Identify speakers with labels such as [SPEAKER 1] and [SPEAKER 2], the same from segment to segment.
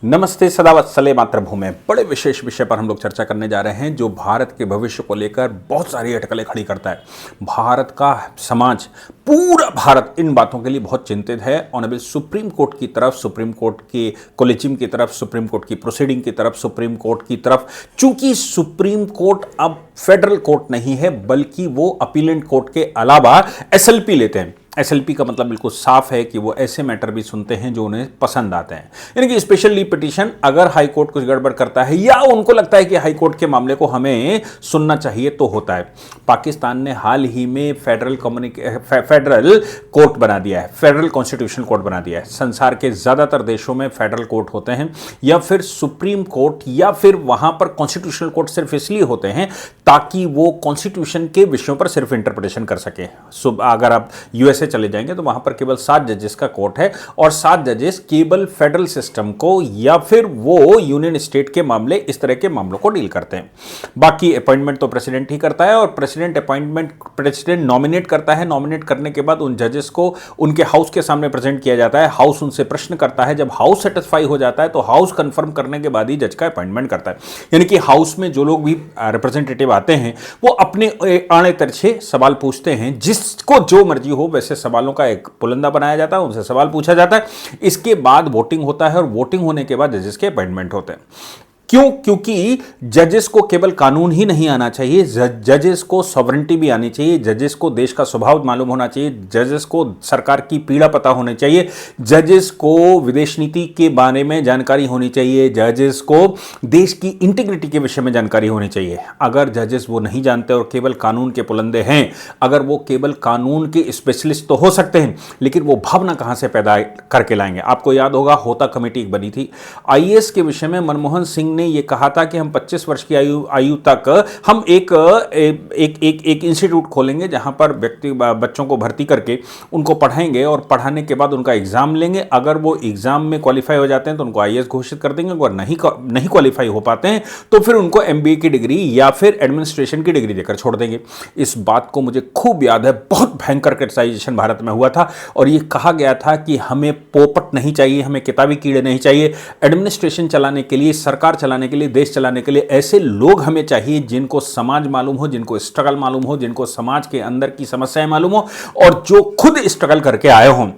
[SPEAKER 1] नमस्ते सदावत्सले मातृभूमि। बड़े विशेष विषय पर हम लोग चर्चा करने जा रहे हैं जो भारत के भविष्य को लेकर बहुत सारी अटकलें खड़ी करता है। भारत का समाज, पूरा भारत इन बातों के लिए बहुत चिंतित है। ऑनरेबल सुप्रीम कोर्ट की तरफ, सुप्रीम कोर्ट के कोलेजियम की तरफ, सुप्रीम कोर्ट की प्रोसीडिंग की तरफ, सुप्रीम कोर्ट की तरफ, चूंकि सुप्रीम कोर्ट अब फेडरल कोर्ट नहीं है बल्कि वो अपीलेंट कोर्ट के अलावा एसएलपी लेते हैं। एसएलपी का मतलब बिल्कुल साफ है कि वो ऐसे मैटर भी सुनते हैं जो उन्हें पसंद आते हैं, यानी कि स्पेशल लीव पिटीशन। अगर हाई कोर्ट कुछ गड़बड़ करता है या उनको लगता है कि हाई कोर्ट के मामले को हमें सुनना चाहिए तो होता है। पाकिस्तान ने हाल ही में फेडरल कोर्ट बना दिया है, फेडरल कॉन्स्टिट्यूशन कोर्ट बना दिया है। संसार के ज्यादातर देशों में फेडरल कोर्ट होते हैं या फिर सुप्रीम कोर्ट या फिर वहां पर कॉन्स्टिट्यूशनल कोर्ट सिर्फ इसलिए होते हैं ताकि वो कॉन्स्टिट्यूशन के विषयों पर सिर्फ इंटरप्रिटेशन कर सके। अगर आप यूएस से चले जाएंगे तो वहां पर केवल 7 जजेस का कोर्ट है और 7 जजेस केवल फेडरल सिस्टम को या फिर वो यूनियन स्टेट के मामले, इस तरह के मामलों को डील करते हैं। बाकी अपॉइंटमेंट तो प्रेसिडेंट ही करता है और प्रेसिडेंट नॉमिनेट करता है। नॉमिनेट करने के बाद उन जजेस को उनके हाउस के सामने प्रेजेंट किया जाता है। हाउस उनसे प्रश्न करता है। जब हाउस सेटिस्फाई हो जाता है तो हाउस कंफर्म करने के बाद ही जज का अपॉइंटमेंट करता है। यानी कि हाउस में जो लोग भी रिप्रेजेंटेटिव आते हैं वो अपने आड़े तिरछे सवाल पूछते हैं। जिसको जो मर्जी हो वैसे सवालों का एक पुलंदा बनाया जाता है, उनसे सवाल पूछा जाता है। इसके बाद वोटिंग होता है और वोटिंग होने के बाद जजेस के अपॉइंटमेंट होते हैं। क्यों? क्योंकि जजेस को केवल कानून ही नहीं आना चाहिए, जजेस को सॉवरेंटी भी आनी चाहिए, जजेस को देश का स्वभाव मालूम होना चाहिए, जजेस को सरकार की पीड़ा पता होनी चाहिए, जजेस को विदेश नीति के बारे में जानकारी होनी चाहिए, जजेस को देश की इंटीग्रिटी के विषय में जानकारी होनी चाहिए। अगर जजेस वो नहीं जानते और केवल कानून के पुलंदे हैं, अगर वो केवल कानून के स्पेशलिस्ट तो हो सकते हैं लेकिन वो भावना कहां से पैदा करके लाएंगे? आपको याद होगा होता कमेटी बनी थी आईएएस के विषय में। मनमोहन सिंह ने ये कहा था कि हम 25 वर्ष की आयु तक हम एक इंस्टीट्यूट खोलेंगे जहां पर बच्चों को भर्ती करके उनको पढ़ाएंगे और पढ़ाने के बाद उनका एग्जाम लेंगे। अगर वो एग्जाम में क्वालिफाई हो जाते हैं तो उनको आईएएस घोषित कर देंगे। अगर नहीं क्वालिफाई हो पाते हैं तो फिर उनको एमबीए की डिग्री या फिर एडमिनिस्ट्रेशन की डिग्री देकर छोड़ देंगे। इस बात को मुझे खूब याद है। बहुत भयंकर क्रिटिसाइजेशन भारत में हुआ था और ये कहा गया था कि हमें पोपट नहीं चाहिए, हमें किताबी कीड़े नहीं चाहिए। एडमिनिस्ट्रेशन चलाने के लिए, सरकार चलाने के लिए, देश चलाने के लिए ऐसे लोग हमें चाहिए जिनको समाज मालूम हो, जिनको स्ट्रगल मालूम हो, जिनको समाज के अंदर की समस्याएं मालूम हो और जो खुद स्ट्रगल करके आए हों।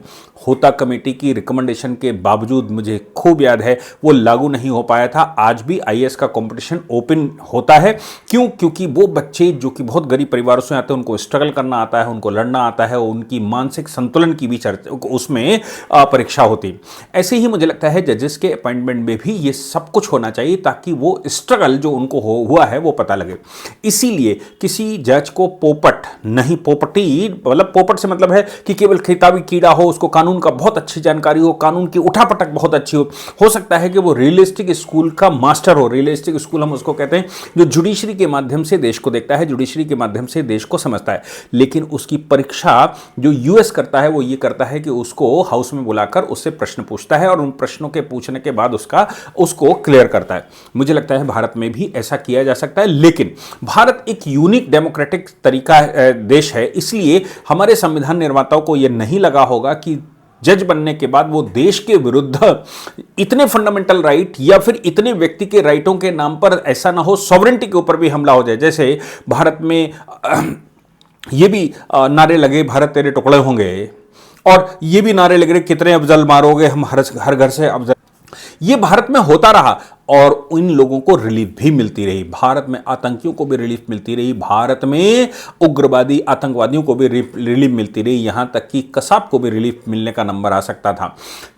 [SPEAKER 1] होता कमेटी की रिकमेंडेशन के बावजूद मुझे खूब याद है वो लागू नहीं हो पाया था। आज भी आईएएस का कंपटीशन ओपन होता है। क्यों? क्योंकि वो बच्चे जो कि बहुत गरीब परिवारों से आते हैं, उनको स्ट्रगल करना आता है, उनको लड़ना आता है, उनकी मानसिक संतुलन की भी चर्चा उसमें परीक्षा होती। ऐसे ही मुझे लगता है जजेस के अपॉइंटमेंट में भी ये सब कुछ होना चाहिए ताकि वो स्ट्रगल जो उनको हुआ है वो पता लगे। इसीलिए किसी जज को पोपट नहीं, पोपटी मतलब पोपट से मतलब है कि केवल किताबी कीड़ा हो, उसको कानून का बहुत अच्छी जानकारी हो, कानून की उठापटक बहुत अच्छी हो सकता है कि वो रियलिस्टिक स्कूल का मास्टर हो। रियलिस्टिक स्कूल हम उसको कहते हैं जो जुडिशरी के माध्यम से देश को देखता है, जुडिशरी के माध्यम से देश को समझता है। लेकिन उसकी परीक्षा जो यूएस करता है वो ये करता है कि उसको हाउस में बुलाकर उससे प्रश्न पूछता है और उन प्रश्नों के पूछने के बाद उसको क्लियर करता है। मुझे लगता है भारत में भी ऐसा किया जा सकता है। लेकिन भारत एक यूनिक डेमोक्रेटिक तरीका देश है, इसलिए हमारे संविधान निर्माताओं को यह नहीं लगा होगा कि जज बनने के बाद वो देश के विरुद्ध इतने फंडामेंटल राइट या फिर इतने व्यक्ति के राइटों के नाम पर ऐसा ना हो, सॉवरेंटी के ऊपर भी हमला हो जाए। जैसे भारत में ये भी नारे लगे भारत तेरे टुकड़े होंगे और ये भी नारे लग रहे कितने अफजल मारोगे, हम हर घर से अफजल। ये भारत में होता रहा और इन लोगों को रिलीफ भी मिलती रही। भारत में आतंकियों को भी रिलीफ मिलती रही, भारत में उग्रवादी आतंकवादियों को भी रिलीफ मिलती रही, यहां तक कि कसाब को भी रिलीफ मिलने का नंबर आ सकता था।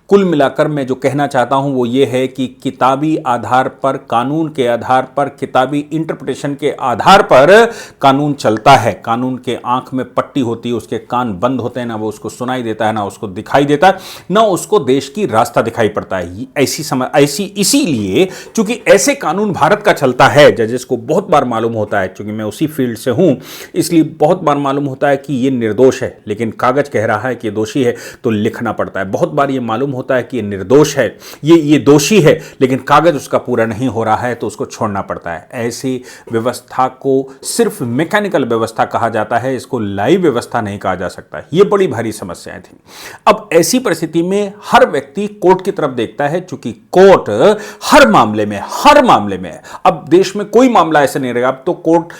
[SPEAKER 1] कुल मिलाकर मैं जो कहना चाहता हूं वो ये है कि किताबी आधार पर, कानून के आधार पर, किताबी इंटरप्रिटेशन के आधार पर कानून चलता है। कानून के आंख में पट्टी होती है, उसके कान बंद होते हैं, ना वो उसको सुनाई देता है, ना उसको दिखाई देता है, ना उसको देश की रास्ता दिखाई पड़ता है। इसीलिए चूंकि ऐसे कानून भारत का चलता है, जजेस को बहुत बार मालूम होता है, चूंकि मैं उसी फील्ड से हूं इसलिए बहुत बार मालूम होता है कि ये निर्दोष है, लेकिन कागज कह रहा है कि ये दोषी है तो लिखना पड़ता है। बहुत बार ये मालूम होता है कि ये निर्दोष है, ये दोषी है, लेकिन कागज उसका पूरा नहीं हो रहा है तो उसको छोड़ना पड़ता है। ऐसी व्यवस्था को सिर्फ मैकेनिकल व्यवस्था कहा जाता है, इसको लाइव व्यवस्था नहीं कहा जा सकता। ये बड़ी भारी समस्याएं थी। अब ऐसी परिस्थिति में हर व्यक्ति कोर्ट की तरफ देखता है, चूंकि कोर्ट हर मामले में अब देश में कोई मामला ऐसा नहीं रहेगा। अब तो कोर्ट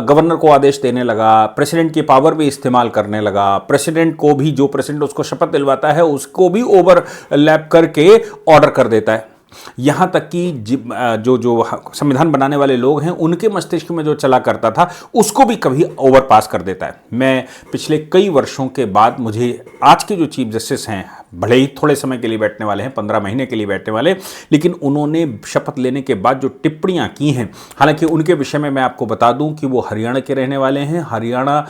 [SPEAKER 1] गवर्नर को आदेश देने लगा, प्रेसिडेंट की पावर भी इस्तेमाल करने लगा, प्रेसिडेंट को भी, जो प्रेसिडेंट उसको शपथ दिलवाता है उसको भी ओवरलैप करके ऑर्डर कर देता है। यहां तक कि जो संविधान बनाने वाले लोग हैं उनके मस्तिष्क में जो चला करता था उसको भी कभी ओवर पास कर देता है। मैं पिछले कई वर्षों के बाद, मुझे आज के जो चीफ जस्टिस हैं, भले ही थोड़े समय के लिए बैठने वाले हैं, 15 महीने के लिए बैठने वाले, लेकिन उन्होंने शपथ लेने के बाद जो टिप्पणियां की हैं, हालांकि उनके विषय में मैं आपको बता दूं कि वो हरियाणा के रहने वाले हैं। हरियाणा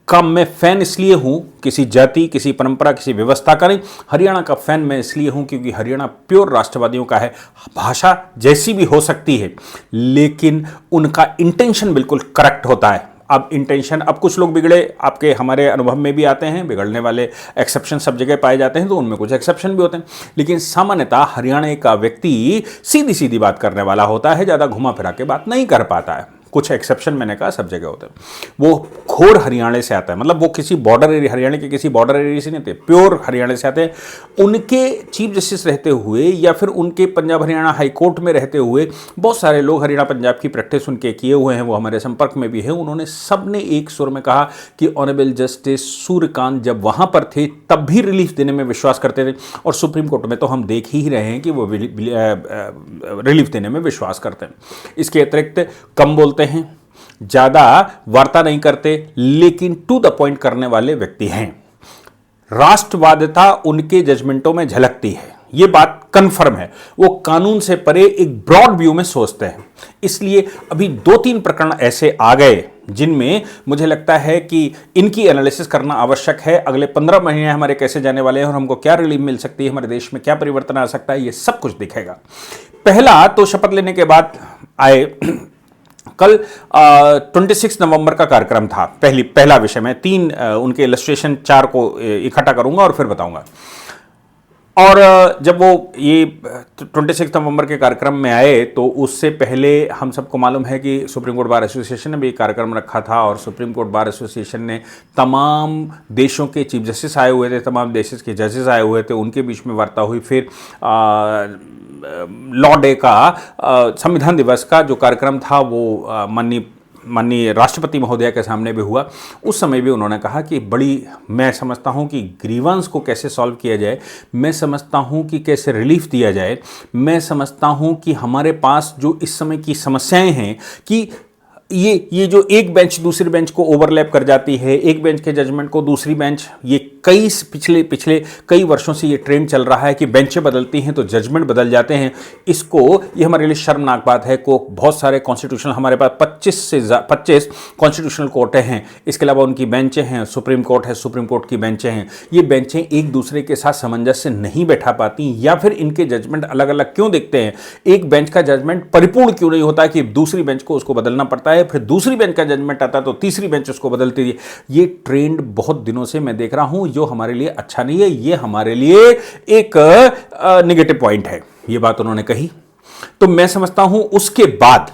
[SPEAKER 1] का मैं फैन इसलिए हूं, किसी जाति, किसी परंपरा, किसी व्यवस्था का नहीं, हरियाणा का फैन मैं इसलिए हूं क्योंकि हरियाणा प्योर राष्ट्रवादियों का है। भाषा जैसी भी हो सकती है लेकिन उनका इंटेंशन बिल्कुल करेक्ट होता है। अब इंटेंशन, अब कुछ लोग बिगड़े आपके हमारे अनुभव में भी आते हैं, बिगड़ने वाले एक्सेप्शन सब जगह पाए जाते हैं, तो उनमें कुछ एक्सेप्शन भी होते हैं, लेकिन सामान्यतः हरियाणा का व्यक्ति सीधी सीधी बात करने वाला होता है, ज़्यादा घुमा फिरा के बात नहीं कर पाता है। कुछ एक्सेप्शन मैंने कहा सब जगह होते हैं। वो घोर हरियाणा से आता है, मतलब वो किसी बॉर्डर एरिया, हरियाणा के किसी बॉर्डर एरिया से नहीं थे, प्योर हरियाणा से आते हैं। उनके चीफ जस्टिस रहते हुए या फिर उनके पंजाब हरियाणा हाई कोर्ट में रहते हुए बहुत सारे लोग हरियाणा पंजाब की प्रैक्टिस उनके किए हुए हैं, वो हमारे संपर्क में भी है। उन्होंने सबने एक सुर में कहा कि ऑनरेबल जस्टिस सूर्यकांत जब वहां पर थे तब भी रिलीफ देने में विश्वास करते थे, और सुप्रीम कोर्ट में तो हम देख ही रहे हैं कि वो रिलीफ देने में विश्वास करते हैं। इसके अतिरिक्त कम बोलते हैं, ज्यादा वार्ता नहीं करते, लेकिन टू द पॉइंट करने वाले व्यक्ति हैं। राष्ट्रवादिता उनके जजमेंटों में झलकती है, यह बात कंफर्म है। वो कानून से परे एक ब्रॉड व्यू में सोचते हैं। इसलिए अभी 2-3 प्रकरण ऐसे आ गए जिनमें मुझे लगता है कि इनकी एनालिसिस करना आवश्यक है। अगले 15 महीने हमारे कैसे जाने वाले हैं और हमको क्या रिलीफ मिल सकती है, हमारे देश में क्या परिवर्तन आ सकता है, यह सब कुछ दिखेगा। पहला तो शपथ लेने के बाद आए, कल 26 नवंबर का कार्यक्रम था। पहला विषय में 3 उनके इलस्ट्रेशन 4 को इकट्ठा करूंगा और फिर बताऊंगा। और जब वो ये 26 नवंबर के कार्यक्रम में आए तो उससे पहले हम सबको मालूम है कि सुप्रीम कोर्ट बार एसोसिएशन ने भी एक कार्यक्रम रखा था, और सुप्रीम कोर्ट बार एसोसिएशन ने तमाम देशों के चीफ जस्टिस आए हुए थे, तमाम देशों के जजेस आए हुए थे, उनके बीच में वार्ता हुई। फिर लॉ डे का, संविधान दिवस का जो कार्यक्रम था वो माननीय राष्ट्रपति महोदय के सामने भी हुआ। उस समय भी उन्होंने कहा कि मैं समझता हूं कि ग्रीवेंस को कैसे सॉल्व किया जाए, मैं समझता हूं कि कैसे रिलीफ दिया जाए, मैं समझता हूं कि हमारे पास जो इस समय की समस्याएं हैं कि ये जो एक बेंच दूसरे बेंच को ओवरलैप कर जाती है, एक बेंच के जजमेंट को दूसरी बेंच, ये पिछले कई वर्षों से ये ट्रेंड चल रहा है कि बेंचें बदलती हैं तो जजमेंट बदल जाते हैं। ये हमारे लिए शर्मनाक बात है। को बहुत सारे कॉन्स्टिट्यूशनल, हमारे पास 25 कॉन्स्टिट्यूशनल कोर्टें हैं, इसके अलावा उनकी बेंचें हैं, सुप्रीम कोर्ट है, सुप्रीम कोर्ट की बेंचें हैं। ये बेंचें एक दूसरे के साथ सामंजस्य नहीं बैठा पाती, या फिर इनके जजमेंट अलग अलग क्यों दिखते हैं। एक बेंच का जजमेंट परिपूर्ण क्यों नहीं होता कि दूसरी बेंच को उसको बदलना पड़ता है, फिर दूसरी बेंच का जजमेंट आता है तो तीसरी बेंच उसको बदलती है। ये ट्रेंड बहुत दिनों से मैं देख रहा हूं, जो हमारे लिए अच्छा नहीं है, ये हमारे लिए एक नेगेटिव पॉइंट है। ये बात उन्होंने कही तो मैं समझता हूं उसके बाद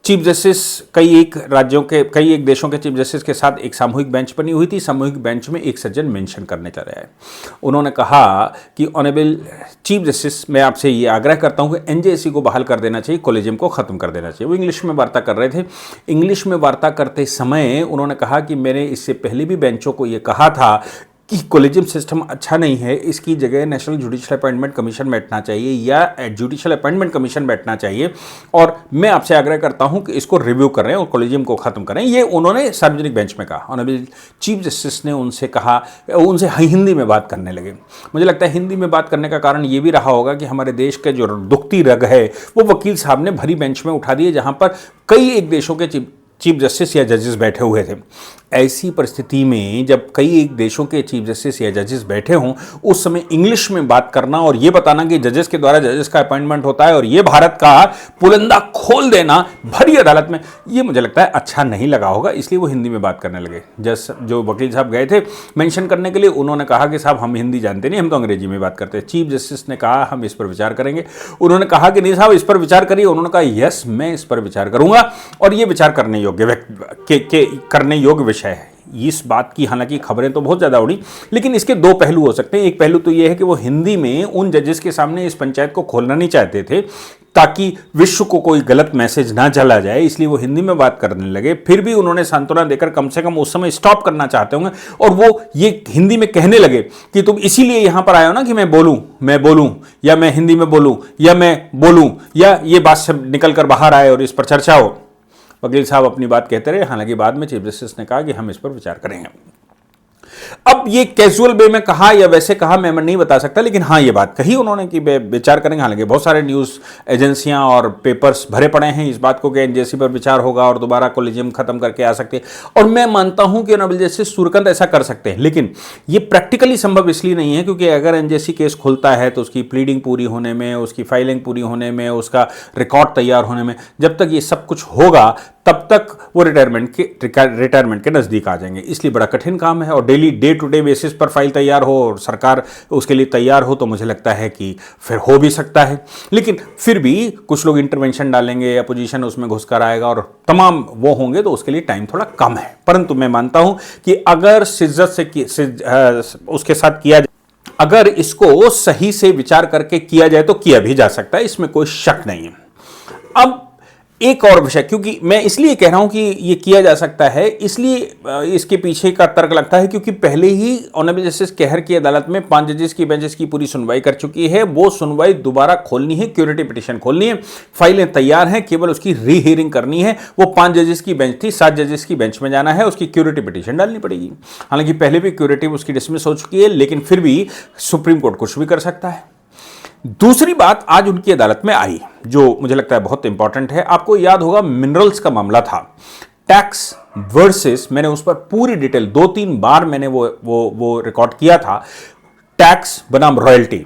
[SPEAKER 1] चीफ जस्टिस कई एक देशों के चीफ जस्टिस के साथ एक सामूहिक बेंच बनी हुई थी। सामूहिक बेंच में एक सज्जन मेंशन करने चल रहे हैं। उन्होंने कहा कि ऑनरेबल चीफ जस्टिस, मैं आपसे ये आग्रह करता हूं कि एनजेएससी को बहाल कर देना चाहिए, कॉलेजियम को खत्म कर देना चाहिए। वो इंग्लिश में वार्ता कर रहे थे। इंग्लिश में वार्ता करते समय उन्होंने कहा कि मैंने इससे पहले भी बेंचों को ये कहा था कि कॉलेजियम सिस्टम अच्छा नहीं है, इसकी जगह नेशनल जुडिशियल अपॉइंटमेंट कमीशन बैठना चाहिए या जुडिशियल अपॉइंटमेंट कमीशन बैठना चाहिए, और मैं आपसे आग्रह करता हूं कि इसको रिव्यू करें और कॉलेजियम को खत्म करें। ये उन्होंने सार्वजनिक बेंच में कहा। ऑनरेबल चीफ जस्टिस ने उनसे हिंदी में बात करने लगे। मुझे लगता है हिंदी में बात करने का कारण ये भी रहा होगा कि हमारे देश के जो दुखती रग है वो वकील साहब ने भरी बेंच में उठा दिए, जहां पर कई एक देशों के चीफ जस्टिस या जजेस बैठे हुए थे। ऐसी परिस्थिति में जब कई एक देशों के चीफ जस्टिस या जजेस बैठे हों, उस समय इंग्लिश में बात करना और ये बताना कि जजेस के द्वारा जजेस का अपॉइंटमेंट होता है और ये भारत का पुलंदा खोल देना भरी अदालत में, ये मुझे लगता है अच्छा नहीं लगा होगा, इसलिए वो हिंदी में बात करने लगे। जज जो वकील साहब गए थे मेंशन करने के लिए, उन्होंने कहा कि साहब हम हिंदी जानते नहीं, हम तो अंग्रेजी में बात करते हैं। चीफ जस्टिस ने कहा हम इस पर विचार करेंगे। उन्होंने कहा कि नहीं साहब इस पर विचार करिए। उन्होंने कहा यस मैं इस पर विचार करूंगा और ये विचार करने योग्य विषय है। इस बात की हालांकि खबरें तो बहुत ज़्यादा उड़ी, लेकिन इसके दो पहलू हो सकते हैं। एक पहलू तो यह है कि वो हिंदी में उन जजेस के सामने इस पंचायत को खोलना नहीं चाहते थे ताकि विश्व को कोई गलत मैसेज ना चला जाए, इसलिए वो हिंदी में बात करने लगे। फिर भी उन्होंने सांत्वना देकर कम से कम उस समय स्टॉप करना चाहते होंगे और वो ये हिंदी में कहने लगे कि तुम इसीलिए यहां पर आए हो ना कि मैं बोलूं या मैं हिंदी में बोलूं या मैं बोलूं या ये बात सब निकल कर बाहर आए और इस पर चर्चा हो। वकील साहब अपनी बात कहते रहे, हालांकि बाद में चीफ जस्टिस ने कहा कि हम इस पर विचार करेंगे। अब ये कैजुअल वे में कहा या वैसे कहा मैं नहीं बता सकता, लेकिन हाँ ये बात कही उन्होंने कि विचार करेंगे। हालांकि बहुत सारे न्यूज़ एजेंसियां और पेपर्स भरे पड़े हैं इस बात को कि एनजेसी पर विचार होगा और दोबारा कोलिजियम खत्म करके आ सकते हैं। और मैं मानता हूं कि ऑनरेबल जस्टिस सूर्यकांत ऐसा कर सकते हैं, लेकिन ये प्रैक्टिकली संभव इसलिए नहीं है क्योंकि अगर एनजेसी केस खुलता है तो उसकी प्लीडिंग पूरी होने में, उसकी फाइलिंग पूरी होने में, उसका रिकॉर्ड तैयार होने में, जब तक ये सब कुछ होगा तब तक वो रिटायरमेंट के नज़दीक आ जाएंगे। इसलिए बड़ा कठिन काम है और daily day to day basis पर फाइल तैयार हो और सरकार उसके लिए तैयार हो तो मुझे लगता है कि फिर हो भी सकता है। लेकिन फिर भी कुछ लोग इंटरवेंशन डालेंगे, अपोजिशन उसमें घुसकर आएगा और तमाम वो होंगे तो उसके लिए टाइम थोड़ा कम है। परंतु मैं मानता हूं कि अगर शिद्दत से उसके साथ किया, अगर इसको सही से विचार करके किया जाए तो किया भी जा सकता है, इसमें कोई शक नहीं है। अब एक और विषय, क्योंकि मैं इसलिए कह रहा हूं कि ये किया जा सकता है, इसलिए इसके पीछे का तर्क लगता है क्योंकि पहले ही ऑनरेबल जस्टिस कहर की अदालत में 5 जजेस की बेंच की पूरी सुनवाई कर चुकी है। वो सुनवाई दोबारा खोलनी है, क्यूरेटिव पिटीशन खोलनी है, फाइलें तैयार हैं, केवल उसकी री हियरिंग करनी है। वो 5 जजेस की बेंच थी, 7 जजेस की बेंच में जाना है, उसकी क्यूरेटिव पिटीशन डालनी पड़ेगी। हालांकि पहले भी क्यूरेटिव उसकी डिसमिस हो चुकी है, लेकिन फिर भी सुप्रीम कोर्ट कुछ भी कर सकता है। दूसरी बात आज उनकी अदालत में आई जो मुझे लगता है बहुत इंपॉर्टेंट है। आपको याद होगा मिनरल्स का मामला था, टैक्स वर्सेस, मैंने उस पर पूरी डिटेल 2-3 बार मैंने वो रिकॉर्ड किया था, टैक्स बनाम रॉयल्टी।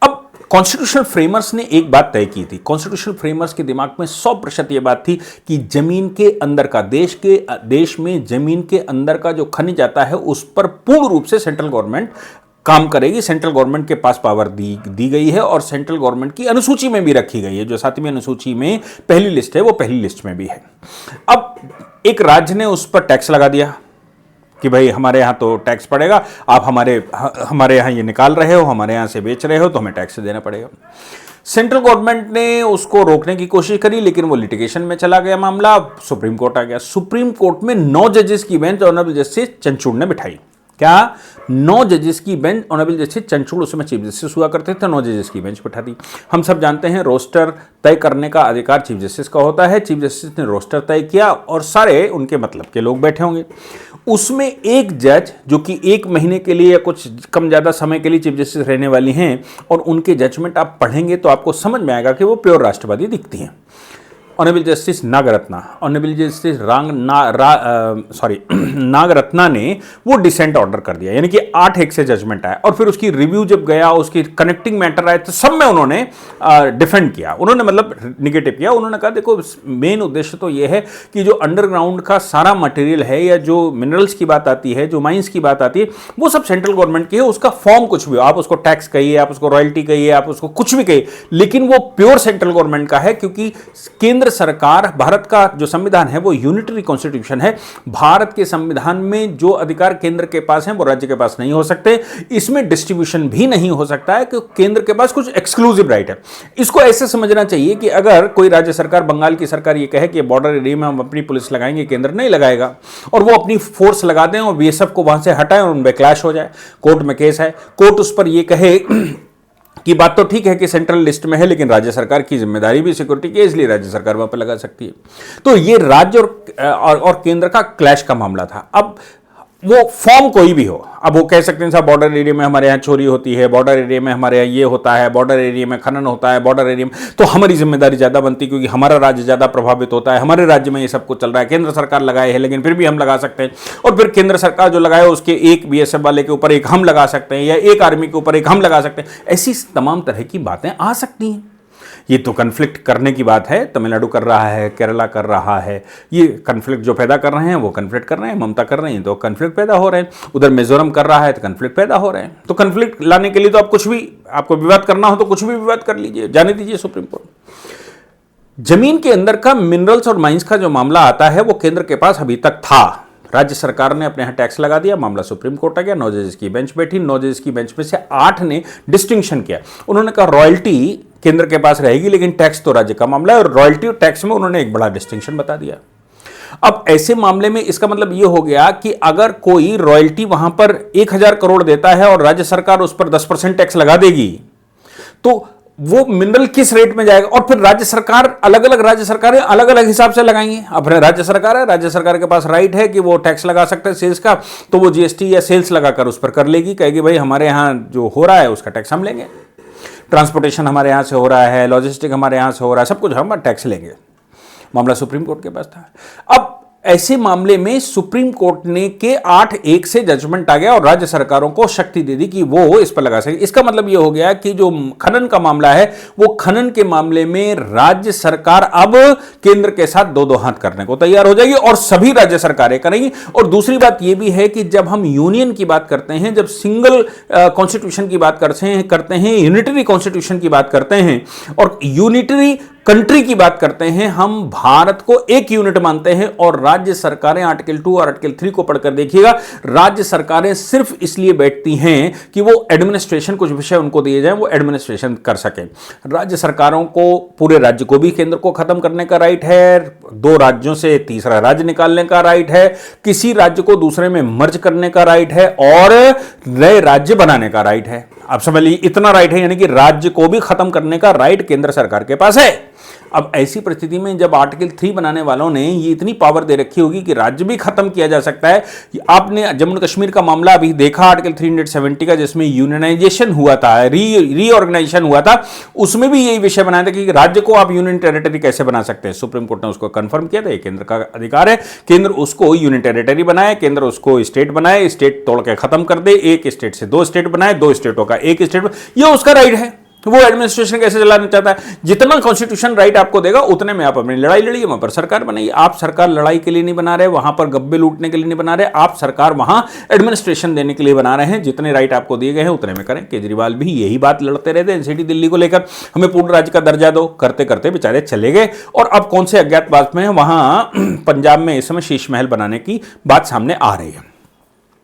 [SPEAKER 1] अब कॉन्स्टिट्यूशनल फ्रेमर्स ने एक बात तय की थी, कॉन्स्टिट्यूशनल फ्रेमर्स के दिमाग में 100% यह बात थी कि जमीन के अंदर का, देश में जमीन के अंदर का जो खनिज आता है उस पर पूर्ण रूप से सेंट्रल गवर्नमेंट काम करेगी। सेंट्रल गवर्नमेंट के पास पावर दी गई है और सेंट्रल गवर्नमेंट की अनुसूची में भी रखी गई है। जो 7वीं अनुसूची में पहली लिस्ट है वो पहली लिस्ट में भी है। अब एक राज्य ने उस पर टैक्स लगा दिया कि भाई हमारे यहाँ तो टैक्स पड़ेगा, आप हमारे यहाँ ये निकाल रहे हो, हमारे यहाँ से बेच रहे हो तो हमें टैक्स देना पड़ेगा। सेंट्रल गवर्नमेंट ने उसको रोकने की कोशिश करी, लेकिन वो लिटिगेशन में चला गया मामला, सुप्रीम कोर्ट आ गया। सुप्रीम कोर्ट में 9 जजेस की बेंच ऑनरेबल जस्टिस चंद्रचूड़ ने बिठाई। क्या 9 जजेस की बेंच, ऑनरेबल जस्टिस चंद्रचूड़ उस समय चीफ जस्टिस हुआ करते थे, 9 जजेस की बेंच बैठा दी। हम सब जानते हैं रोस्टर तय करने का अधिकार चीफ जस्टिस का होता है। चीफ जस्टिस ने रोस्टर तय किया और सारे उनके मतलब के लोग बैठे होंगे। उसमें एक जज जो कि 1 महीने के लिए या कुछ कम ज़्यादा समय के लिए चीफ जस्टिस रहने वाली हैं और उनके जजमेंट आप पढ़ेंगे तो आपको समझ में आएगा कि वो प्योर राष्ट्रवादी दिखती हैं। Honourable justice Nagarathna, honourable justice Nagarathna ने वो डिसेंट ऑर्डर कर दिया, यानी कि 8-1 से जजमेंट आया और फिर उसकी रिव्यू जब गया, उसकी कनेक्टिंग मैटर आए तो सब में उन्होंने डिफेंड किया, उन्होंने मतलब निगेटिव किया। उन्होंने कहा देखो मेन उद्देश्य तो ये है कि जो अंडरग्राउंड का सारा मटेरियल है या जो मिनरल्स की बात आती है, जो माइंस की बात आती है, वो सब सेंट्रल गवर्नमेंट की है। उसका फॉर्म कुछ भी हो, आप उसको टैक्स कहिए, आप उसको रॉयल्टी कहिए, आप उसको कुछ भी कहिए, लेकिन वो प्योर सेंट्रल गवर्नमेंट का है क्योंकि केंद्र सरकार, भारत का जो संविधान है वो यूनिटरी कॉन्स्टिट्यूशन है। भारत के संविधान में जो अधिकार केंद्र के पास हैं वो राज्य के पास नहीं हो सकते। इसमें डिस्ट्रीब्यूशन भी नहीं हो सकता है कि केंद्र के पास कुछ एक्सक्लूसिव राइट है। इसको ऐसे समझना चाहिए कि अगर कोई राज्य सरकार, बंगाल की सरकार ये कहे कि बॉर्डर एरिया में हम अपनी पुलिस लगाएंगे, केंद्र नहीं लगाएगा, और वो अपनी फोर्स लगा दें और बीएसएफ को वहां से हटाएं और उनमें क्लैश हो जाए, कोर्ट में केस है, कोर्ट उस पर ये कहे कि बात तो ठीक है कि सेंट्रल लिस्ट में है लेकिन राज्य सरकार की जिम्मेदारी भी सिक्योरिटी की है, इसलिए राज्य सरकार वहां पर लगा सकती है। तो ये राज्य और केंद्र का क्लैश का मामला था। अब वो फॉर्म कोई भी हो, अब वो कह सकते हैं साहब बॉर्डर एरिया में हमारे यहाँ चोरी होती है, बॉर्डर एरिया में हमारे यहाँ ये होता है, बॉर्डर एरिया में खनन होता है, बॉर्डर एरिया में, तो हमारी जिम्मेदारी ज़्यादा बनती है क्योंकि हमारा राज्य ज़्यादा प्रभावित होता है, हमारे राज्य में ये सब कुछ चल रहा है, केंद्र सरकार लगाए है लेकिन फिर भी हम लगा सकते हैं, और फिर केंद्र सरकार जो लगाए उसके एक बीएसएफ वाले के ऊपर एक हम लगा सकते हैं, या एक आर्मी के ऊपर एक हम लगा सकते हैं। ऐसी तमाम तरह की बातें आ सकती हैं। ये तो कन्फ्लिक्ट करने की बात है, तमिलनाडु कर रहा है, केरला कर रहा है, ये कन्फ्लिक्ट जो पैदा कर रहे हैं वो कन्फ्लिक्ट कर रहे हैं, ममता कर रही हैं तो कन्फ्लिक्ट पैदा हो रहे हैं, उधर मिजोरम कर रहा है तो कन्फ्लिक्ट पैदा हो रहे हैं। तो कन्फ्लिक्ट लाने के लिए तो आप कुछ भी, आपको विवाद करना हो तो कुछ भी विवाद कर लीजिए, जाने दीजिए सुप्रीम कोर्ट। जमीन के अंदर का मिनरल्स और माइंस का जो मामला आता है वो केंद्र के पास अभी तक था, राज्य सरकार ने अपने यहाँ टैक्स लगा दिया, मामला सुप्रीम कोर्ट आ गया, 9 जजेस की बेंच बैठी, 9 जजेस की बेंच में से 8 ने डिस्टिंक्शन किया। उन्होंने कहा रॉयल्टी केंद्र के पास रहेगी लेकिन टैक्स तो राज्य का मामला है, और रॉयल्टी और टैक्स में उन्होंने एक बड़ा डिस्टिंक्शन बता दिया। अब ऐसे मामले में इसका मतलब यह हो गया कि अगर कोई रॉयल्टी वहां पर 1000 करोड़ देता है और राज्य सरकार उस पर 10% टैक्स लगा देगी तो वो मिनरल किस रेट में जाएगा, और फिर राज्य सरकार, अलग अलग राज्य सरकारें अलग अलग हिसाब से लगाएंगे। अपने राज्य सरकार है, राज्य सरकार के पास राइट है कि वो टैक्स लगा सकते हैं सेल्स का, तो वो जीएसटी या सेल्स लगाकर उस पर कर लेगी, कहेगी भाई हमारे यहाँ जो हो रहा है उसका टैक्स हम लेंगे, ट्रांसपोर्टेशन हमारे यहाँ से हो रहा है, लॉजिस्टिक हमारे यहाँ से हो रहा है, सब कुछ हम टैक्स लेंगे। मामला सुप्रीम कोर्ट के पास था। अब ऐसे मामले में सुप्रीम कोर्ट ने के 8-1 से जजमेंट आ गया और राज्य सरकारों को शक्ति दे दी कि वो इस पर लगा सके। इसका मतलब ये हो गया कि जो खनन का मामला है वो खनन के मामले में राज्य सरकार अब केंद्र के साथ दो हाथ करने को तैयार हो जाएगी और सभी राज्य सरकारें करेंगी। और दूसरी बात ये भी है कि जब हम यूनियन की बात करते हैं, जब सिंगल कॉन्स्टिट्यूशन की बात करते हैं, यूनिटरी कॉन्स्टिट्यूशन की बात करते हैं और यूनिटरी कंट्री की बात करते हैं, हम भारत को एक यूनिट मानते हैं। और राज्य सरकारें आर्टिकल 2 और आर्टिकल 3 को पढ़कर देखिएगा, राज्य सरकारें सिर्फ इसलिए बैठती हैं कि वो एडमिनिस्ट्रेशन, कुछ विषय उनको दिए जाएं, वो एडमिनिस्ट्रेशन कर सकें। राज्य सरकारों को पूरे राज्य को भी केंद्र को खत्म करने का राइट है, 2 राज्यों से तीसरा राज्य निकालने का राइट है, किसी राज्य को दूसरे में मर्ज करने का राइट है और नए राज्य बनाने का राइट है। आप समझ लीजिए, इतना राइट है, यानी कि राज्य को भी खत्म करने का राइट केंद्र सरकार के पास है। अब ऐसी परिस्थिति में जब आर्टिकल 3 बनाने वालों ने ये इतनी पावर दे रखी होगी कि राज्य भी खत्म किया जा सकता है। आपने जम्मू कश्मीर का मामला अभी देखा, आर्टिकल 370 का, जिसमें यूनियनाइजेशन हुआ था, रीऑर्गेनाइजेशन हुआ था, उसमें भी यही विषय बनाया था कि राज्य को आप यूनियन टेरिटरी कैसे बना सकते हैं। सुप्रीम कोर्ट ने उसको कंफर्म किया था, ये केंद्र का अधिकार है, केंद्र उसको यूनियन टेरिटरी बनाए, केंद्र उसको स्टेट बनाए, स्टेट तोड़ के खत्म कर दे, एक स्टेट से 2 स्टेट बनाए, 2 स्टेटों का एक स्टेट, ये उसका राइट है। वो एडमिनिस्ट्रेशन कैसे चलाना चाहता है, जितना कॉन्स्टिट्यूशन राइट आपको देगा उतने में आप अपनी लड़ाई लड़िए, वहां पर सरकार बनाइए। आप सरकार लड़ाई के लिए नहीं बना रहे, वहां पर गब्बे लूटने के लिए नहीं बना रहे, आप सरकार वहां एडमिनिस्ट्रेशन देने के लिए बना रहे हैं। जितने राइट आपको दिए गए हैं उतने में करें। केजरीवाल भी यही बात लड़ते रहते हैं एनसीटी दिल्ली को लेकर, हमें पूर्ण राज्य का दर्जा दो, करते करते बेचारे चले गए। और अब कौन से अज्ञातवास में है, वहां पंजाब में इस समय शीश महल बनाने की बात सामने आ रही है।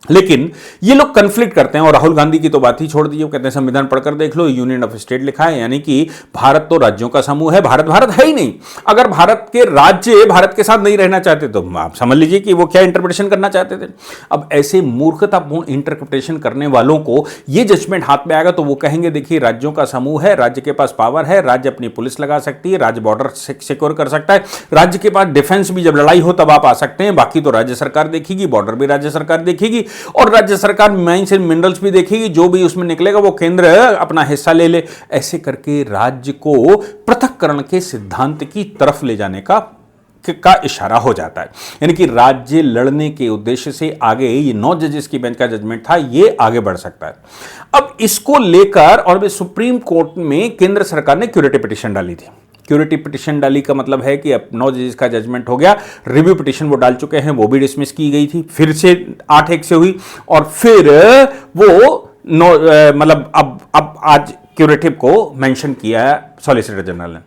[SPEAKER 1] लेकिन ये लोग कन्फ्लिक्ट करते हैं, और राहुल गांधी की तो बात ही छोड़ दीजिए, वो कहते हैं संविधान पढ़कर देख लो, यूनियन ऑफ स्टेट लिखा है, यानी कि भारत तो राज्यों का समूह है, भारत भारत है ही नहीं। अगर भारत के राज्य भारत के साथ नहीं रहना चाहते तो आप समझ लीजिए कि वो क्या इंटरप्रिटेशन करना चाहते थे। अब ऐसे मूर्खतापूर्ण इंटरप्रिटेशन करने वालों को ये जजमेंट हाथ में आएगा तो वो कहेंगे देखिए राज्यों का समूह है, राज्य के पास पावर है, राज्य अपनी पुलिस लगा सकती है, राज्य बॉर्डर सिक्योर कर सकता है, राज्य के पास डिफेंस भी जब लड़ाई हो तब आप आ सकते हैं, बाकी तो राज्य सरकार देखेगी, बॉर्डर भी राज्य सरकार देखेगी और राज्य सरकार माइंस एंड मिनरल्स भी देखेगी, जो भी उसमें निकलेगा वो केंद्र अपना हिस्सा ले ले। ऐसे करके राज्य को पृथक्करण के सिद्धांत की तरफ ले जाने का इशारा हो जाता है। यानी कि राज्य लड़ने के उद्देश्य से आगे, ये 9 जजेस की बेंच का जजमेंट था, ये आगे बढ़ सकता है। अब इसको लेकर और सुप्रीम कोर्ट में केंद्र सरकार ने क्यूरेटिव पिटीशन डाली थी। क्यूरेटिव पिटीशन डाली का मतलब है कि अब 9 जजेस का जजमेंट हो गया, रिव्यू पिटीशन वो डाल चुके हैं, वो भी डिसमिस की गई थी, फिर से 8-1 से हुई और फिर वो मतलब अब आज क्यूरेटिव को मेंशन किया है सॉलिसिटर जनरल ने।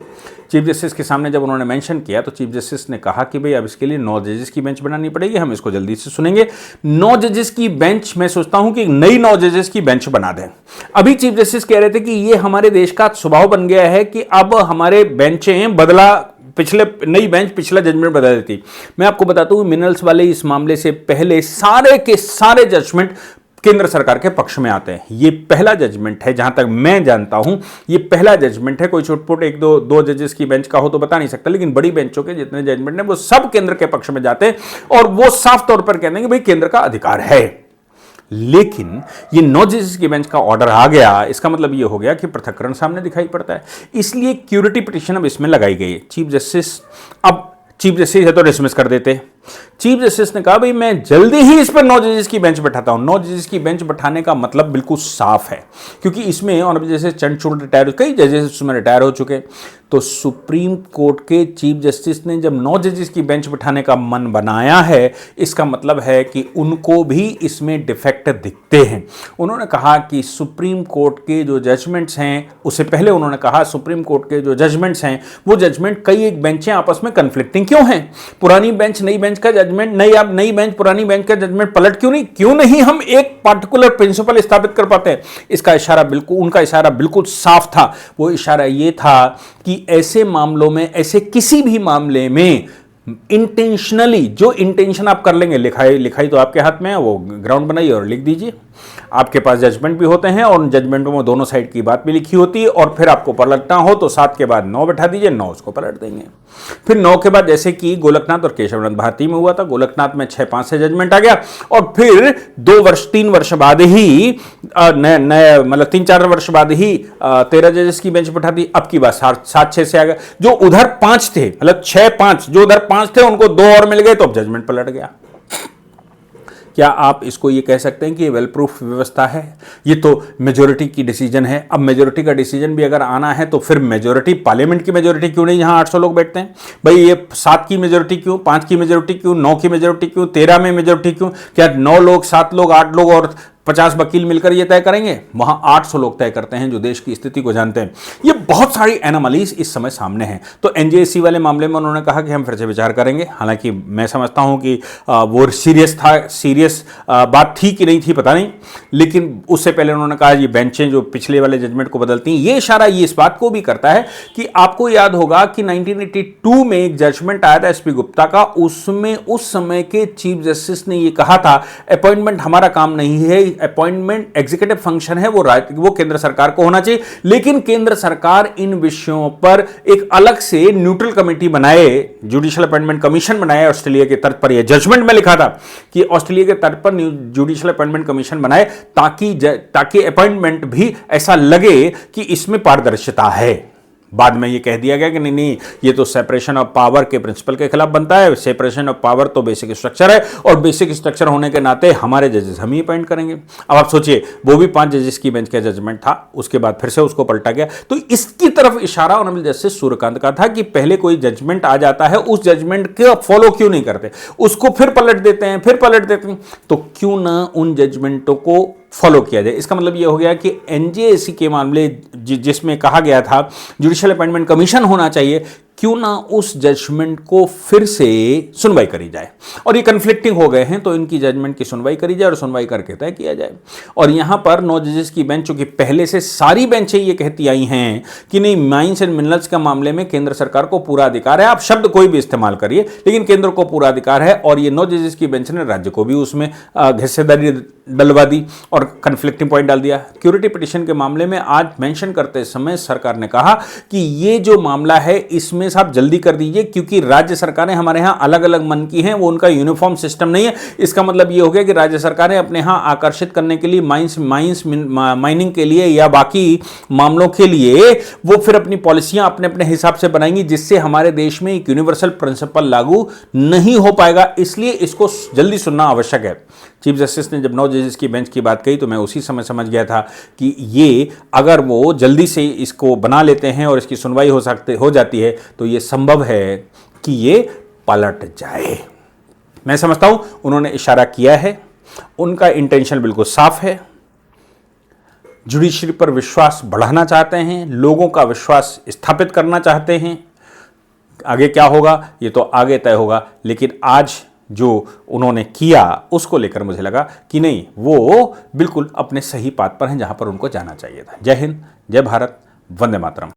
[SPEAKER 1] चीफ जस्टिस के सामने जब उन्होंने मेंशन किया तो चीफ जस्टिस ने कहा कि भाई अब इसके लिए 9 जजेस की बेंच बनानी पड़ेगी, हम इसको जल्दी से सुनेंगे। 9 जजेस की बेंच, मैं सोचता हूं कि नई 9 जजेस की बेंच बना दें। अभी चीफ जस्टिस कह रहे थे कि ये हमारे देश का स्वभाव बन गया है कि अब हमारे बेंचें बदला, नई बेंच पिछला जजमेंट बदल देती। मैं आपको बताता हूं मिनरल्स वाले इस मामले से पहले सारे के सारे जजमेंट केंद्र सरकार के पक्ष में आते हैं। ये पहला जजमेंट है, जहां तक मैं जानता हूं ये पहला जजमेंट है। कोई छुटपुट एक दो जजेस की बेंच का हो तो बता नहीं सकता, लेकिन बड़ी बेंचों के जितने जजमेंट हैं वो सब केंद्र के पक्ष में जाते हैं और वो साफ तौर पर कहते हैं कि भाई केंद्र का अधिकार है। लेकिन ये 9 जजेस की बेंच का ऑर्डर आ गया, इसका मतलब ये हो गया कि पृथक्करण सामने दिखाई पड़ता है, इसलिए क्यूरिटी पिटीशन अब इसमें लगाई गई है। चीफ जस्टिस है तो डिसमिस कर देते। चीफ जस्टिस ने कहा भाई मैं जल्दी ही इस पर 9 जजेस की बेंच बैठाता हूं। 9 जजेस की बेंच बैठाने का मतलब बिल्कुल साफ है, क्योंकि इसमें ऑनरेबल जैसे चंद्रचूड़ रिटायर, कई जजेस उसमें रिटायर हो चुके। तो सुप्रीम कोर्ट के चीफ जस्टिस ने जब 9 जजेस की बेंच बैठाने का मन बनाया है, इसका मतलब है कि उनको भी इसमें डिफेक्ट दिखते हैं। उन्होंने कहा कि सुप्रीम कोर्ट के जो जजमेंट्स हैं, उससे पहले उन्होंने कहा सुप्रीम कोर्ट के जो जजमेंट्स हैं वो जजमेंट कई एक बेंचें आपस में कन्फ्लिक्टिंग क्यों हैं। पुरानी बेंच नई बेंच का जजमेंट, नई बेंच पुरानी बेंच का जजमेंट पलट क्यों नहीं हम एक पार्टिकुलर प्रिंसिपल स्थापित कर पाते हैं। इसका इशारा बिल्कुल, उनका इशारा बिल्कुल साफ था। वो इशारा ये था कि ऐसे मामलों में, ऐसे किसी भी मामले में इंटेंशनली, जो इंटेंशन आप कर लेंगे, लिखाई तो आपके हाथ में है, वो ग्राउंड बनाइए और लिख दीजिए। आपके पास जजमेंट भी होते हैं और उन जजमेंटों में दोनों साइड की बात भी लिखी होती है, और फिर आपको पलटना हो तो 7 के बाद 9 बैठा दीजिए, 9 उसको पलट देंगे। फिर 9 के बाद जैसे कि गोलकनाथ और केशवनंद भारती में हुआ था, गोलकनाथ में 6-5 से जजमेंट आ गया और फिर 3 वर्ष बाद ही मतलब 3-4 वर्ष बाद ही 13 जजेस की बेंच बैठा दी। अब की बात 7-6 से आ गया। जो उधर 5 थे, मतलब 6-5, जो उधर 5 थे उनको 2 और मिल गए तो अब जजमेंट पलट गया। क्या आप इसको ये कह सकते हैं कि ये वेल प्रूफ व्यवस्था है? ये तो मेजोरिटी की डिसीजन है। अब मेजोरिटी का डिसीजन भी अगर आना है तो फिर मेजोरिटी, पार्लियामेंट की मेजोरिटी क्यों नहीं, जहां 800 लोग बैठते हैं? भाई ये 7 की मेजोरिटी क्यों, 5 की मेजोरिटी क्यों, 9 की मेजोरिटी क्यों, 13 में मेजोरिटी क्यों? क्या 9 लोग, 7 लोग, 8 लोग और 50 वकील मिलकर ये तय करेंगे? वहां 800 लोग तय करते हैं जो देश की स्थिति को जानते हैं। ये बहुत सारी एनोमलीज इस समय सामने हैं। तो एनजेएससी वाले मामले में उन्होंने कहा कि हम फिर से विचार करेंगे। हालांकि मैं समझता हूं कि वो सीरियस बात थी कि नहीं थी पता नहीं, लेकिन उससे पहले उन्होंने कहा ये बेंचें जो पिछले वाले जजमेंट को बदलती हैं, ये इशारा ये इस बात को भी करता है कि आपको याद होगा कि 1982 में एक जजमेंट आया था एसपी गुप्ता का। उसमें उस समय के चीफ जस्टिस ने ये कहा था अपॉइंटमेंट हमारा काम नहीं है, अपॉइंटमेंट एग्जीक्यूटिव फंक्शन है, वो केंद्र सरकार को होना चाहिए, लेकिन केंद्र सरकार इन विषयों पर एक अलग से न्यूट्रल कमेटी बनाए, जुडिशियल अपॉइंटमेंट कमीशन बनाए। ऑस्ट्रेलिया के तर्ज पर यह जजमेंट में लिखा था कि ऑस्ट्रेलिया के तर्ज पर जुडिशियल अपॉइंटमेंट कमीशन बनाए ताकि अपॉइंटमेंट भी ऐसा लगे कि इसमें पारदर्शिता है। बाद में ये कह दिया गया कि नहीं, ये तो सेपरेशन ऑफ पावर के प्रिंसिपल के खिलाफ बनता है। सेपरेशन ऑफ पावर तो बेसिक स्ट्रक्चर है और बेसिक स्ट्रक्चर होने के नाते हमारे जजेस हम ही अपॉइंट करेंगे। अब आप सोचिए, वो भी 5 जजेस की बेंच का जजमेंट था, उसके बाद फिर से उसको पलटा गया। तो इसकी तरफ इशारा ऑनरेबल जस्टिस सूर्यकांत का था कि पहले कोई जजमेंट आ जाता है, उस जजमेंट का फॉलो क्यों नहीं करते, उसको फिर पलट देते हैं, तो क्यों ना उन जजमेंटों को फॉलो किया जाए। इसका मतलब यह हो गया कि एनजेएससी के मामले जिसमें कहा गया था जुडिशियल अपॉइंटमेंट कमीशन होना चाहिए, क्यों ना उस जजमेंट को फिर से सुनवाई करी जाए। और ये कन्फ्लिक्टिंग हो गए हैं तो इनकी जजमेंट की सुनवाई करी जाए और सुनवाई करके तय किया जाए। और यहां पर 9 जजेस की बेंच, चूंकि पहले से सारी बेंचें ये कहती आई हैं कि नहीं, माइंस एंड मिनरल्स का मामले में केंद्र सरकार को पूरा अधिकार है। आप शब्द कोई भी इस्तेमाल करिए, लेकिन केंद्र को पूरा अधिकार है। और ये 9 जजेस की बेंच ने राज्य को भी उसमें हिस्सेदारी डलवा दी और कन्फ्लिक्टिंग पॉइंट डाल दिया। क्यूरिटी पिटीशन के मामले में आज मेंशन करते समय सरकार ने कहा कि ये जो मामला है इसमें साहब जल्दी कर दीजिए, क्योंकि राज्य सरकारें हमारे यहां अलग अलग मन की हैं, वो उनका यूनिफॉर्म सिस्टम नहीं है। इसका मतलब ये हो गया कि राज्य सरकारें अपने यहां आकर्षित करने के लिए माइनिंग के लिए या बाकी मामलों के लिए वो फिर अपनी पॉलिसियां अपने अपने हिसाब से बनाएंगी, जिससे हमारे देश में एक यूनिवर्सल प्रिंसिपल लागू नहीं हो पाएगा। इसलिए इसको जल्दी सुनना आवश्यक है। चीफ जस्टिस ने जब 9 जजेस की बेंच की बात कही तो मैं उसी समय समझ गया था कि ये अगर वो जल्दी से इसको बना लेते हैं और इसकी सुनवाई हो जाती है तो ये संभव है कि ये पलट जाए। मैं समझता हूं उन्होंने इशारा किया है, उनका इंटेंशन बिल्कुल साफ है। जुडिशरी पर विश्वास बढ़ाना चाहते हैं, लोगों का विश्वास स्थापित करना चाहते हैं। आगे क्या होगा ये तो आगे तय होगा, लेकिन आज जो उन्होंने किया उसको लेकर मुझे लगा कि नहीं, वो बिल्कुल अपने सही पाथ पर हैं जहां पर उनको जाना चाहिए था। जय हिंद, जय भारत, वंदे मातरम।